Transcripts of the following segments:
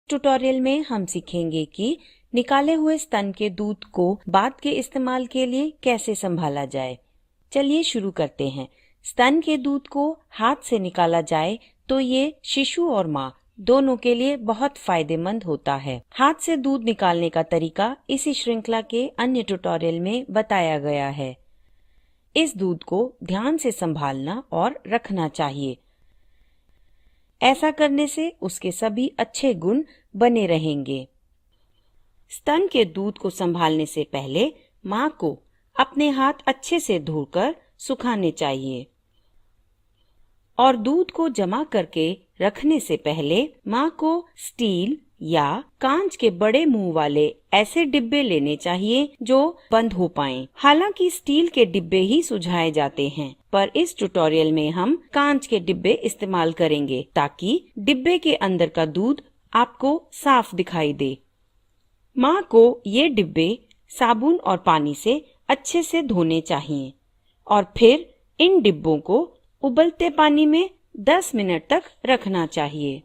Tutorial में हम सीखेंगे कि निकाले हुए स्तन के दूध को बाद के इस्तेमाल के लिए कैसे संभाला जाए। चलिए शुरू करते हैं। स्तन के दूध को हाथ से निकाला जाए तो ये शिशु और माँ दोनों के लिए बहुत फायदेमंद होता है। हाथ से दूध निकालने का तरीका इसी श्रृंखला के अन्य ट्यूटोरियल में बताया गया है। इस दूध को ध्यान से संभालना और रखना चाहिए। ऐसा करने से उसके सभी अच्छे गुण बने रहेंगे। स्तन के दूध को संभालने से पहले माँ को अपने हाथ अच्छे से धोकर सुखाने चाहिए और दूध को जमा करके रखने से पहले माँ को स्टील या कांच के बड़े मुंह वाले ऐसे डिब्बे लेने चाहिए जो बंद हो पाएं। हालांकि स्टील के डिब्बे ही सुझाए जाते हैं, पर इस ट्यूटोरियल में हम कांच के डिब्बे इस्तेमाल करेंगे ताकि डिब्बे के अंदर का दूध आपको साफ दिखाई दे। माँ को ये डिब्बे साबुन और पानी से अच्छे से धोने चाहिए और फिर इन डिब्बों को उबलते पानी में 10 मिनट तक रखना चाहिए।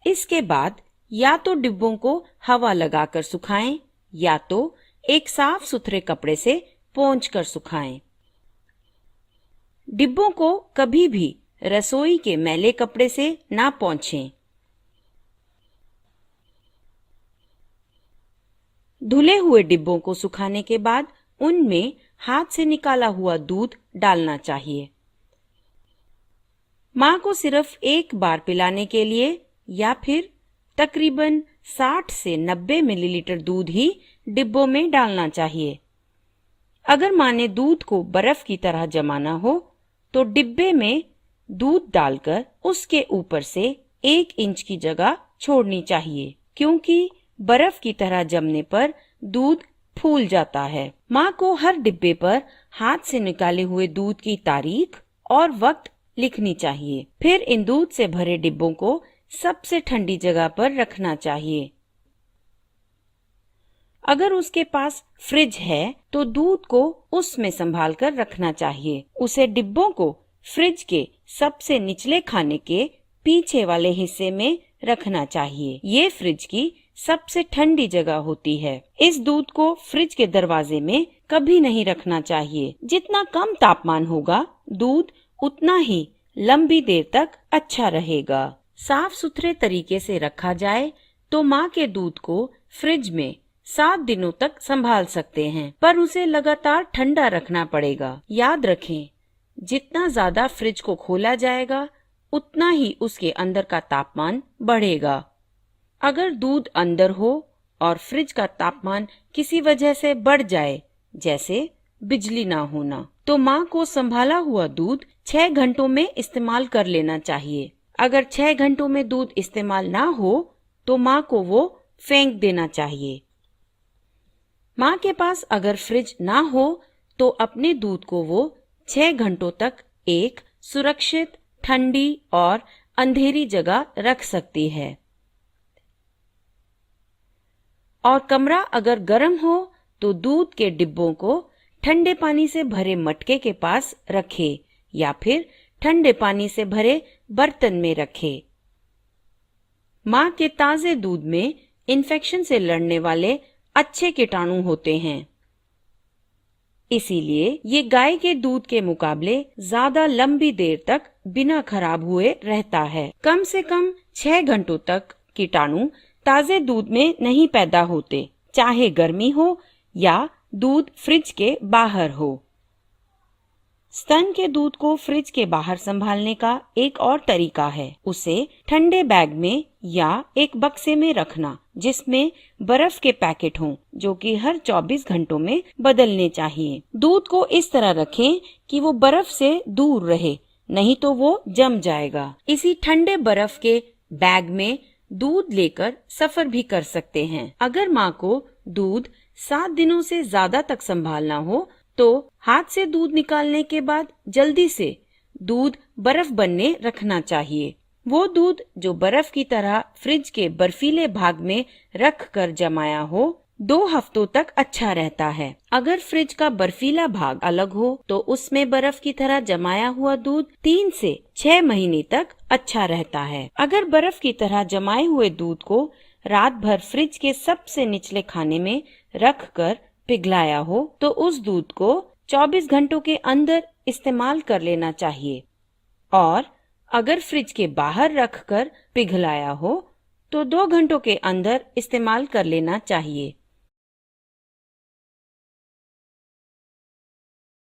इसके बाद या तो डिब्बों को हवा लगाकर सुखाएं या तो एक साफ सुथरे कपड़े से पोंछकर सुखाएं। डिब्बों को कभी भी रसोई के मैले कपड़े से ना पोंछें। धुले हुए डिब्बों को सुखाने के बाद उनमें हाथ से निकाला हुआ दूध डालना चाहिए। माँ को सिर्फ एक बार पिलाने के लिए या फिर तकरीबन 60 से 90 मिलीलीटर दूध ही डिब्बों में डालना चाहिए। अगर माँ ने दूध को बर्फ की तरह जमाना हो तो डिब्बे में दूध डालकर उसके ऊपर से 1 इंच की जगह छोड़नी चाहिए, क्योंकि बर्फ की तरह जमने पर दूध फूल जाता है। माँ को हर डिब्बे पर हाथ से निकाले हुए दूध की तारीख और वक्त लिखनी चाहिए। फिर इन दूध से भरे डिब्बों को सबसे ठंडी जगह पर रखना चाहिए। अगर उसके पास फ्रिज है तो दूध को उसमें संभाल कर रखना चाहिए। उसे डिब्बों को फ्रिज के सबसे निचले खाने के पीछे वाले हिस्से में रखना चाहिए। ये फ्रिज की सबसे ठंडी जगह होती है। इस दूध को फ्रिज के दरवाजे में कभी नहीं रखना चाहिए। जितना कम तापमान होगा दूध उतना ही लंबी देर तक अच्छा रहेगा। साफ सुथरे तरीके से रखा जाए तो माँ के दूध को फ्रिज में 7 दिनों तक संभाल सकते हैं, पर उसे लगातार ठंडा रखना पड़ेगा। याद रखें, जितना ज्यादा फ्रिज को खोला जाएगा उतना ही उसके अंदर का तापमान बढ़ेगा। अगर दूध अंदर हो और फ्रिज का तापमान किसी वजह से बढ़ जाए, जैसे बिजली ना होना, तो माँ को संभाला हुआ दूध 6 घंटों में इस्तेमाल कर लेना चाहिए। अगर 6 घंटों में दूध इस्तेमाल ना हो तो माँ को वो फेंक देना चाहिए। माँ के पास अगर फ्रिज ना हो तो अपने दूध को वो 6 घंटों तक एक सुरक्षित, ठंडी और अंधेरी जगह रख सकती है। और कमरा अगर गर्म हो तो दूध के डिब्बों को ठंडे पानी से भरे मटके के पास रखें या फिर ठंडे पानी से भरे बर्तन में रखें। माँ के ताजे दूध में इन्फेक्शन से लड़ने वाले अच्छे कीटाणु होते हैं, इसीलिए ये गाय के दूध के मुकाबले ज्यादा लंबी देर तक बिना खराब हुए रहता है। कम से कम 6 घंटों तक कीटाणु ताजे दूध में नहीं पैदा होते, चाहे गर्मी हो या दूध फ्रिज के बाहर हो। स्तन के दूध को फ्रिज के बाहर संभालने का एक और तरीका है, उसे ठंडे बैग में या एक बक्से में रखना जिसमें बर्फ के पैकेट हों, जो कि हर 24 घंटों में बदलने चाहिए। दूध को इस तरह रखें कि वो बर्फ से दूर रहे, नहीं तो वो जम जाएगा। इसी ठंडे बर्फ के बैग में दूध लेकर सफर भी कर सकते हैं। अगर माँ को दूध 7 दिनों से ज्यादा तक संभालना हो तो हाथ से दूध निकालने के बाद जल्दी से दूध बर्फ बनने रखना चाहिए। वो दूध जो बर्फ की तरह फ्रिज के बर्फीले भाग में रख कर जमाया हो 2 हफ्तों तक अच्छा रहता है। अगर फ्रिज का बर्फीला भाग अलग हो तो उसमें बर्फ की तरह जमाया हुआ दूध 3 से 6 महीने तक अच्छा रहता है। अगर बर्फ की तरह जमाए हुए दूध को रात भर फ्रिज के सबसे निचले खाने में रख कर पिघलाया हो तो उस दूध को 24 घंटों के अंदर इस्तेमाल कर लेना चाहिए, और अगर फ्रिज के बाहर रख कर पिघलाया हो तो 2 घंटों के अंदर इस्तेमाल कर लेना चाहिए।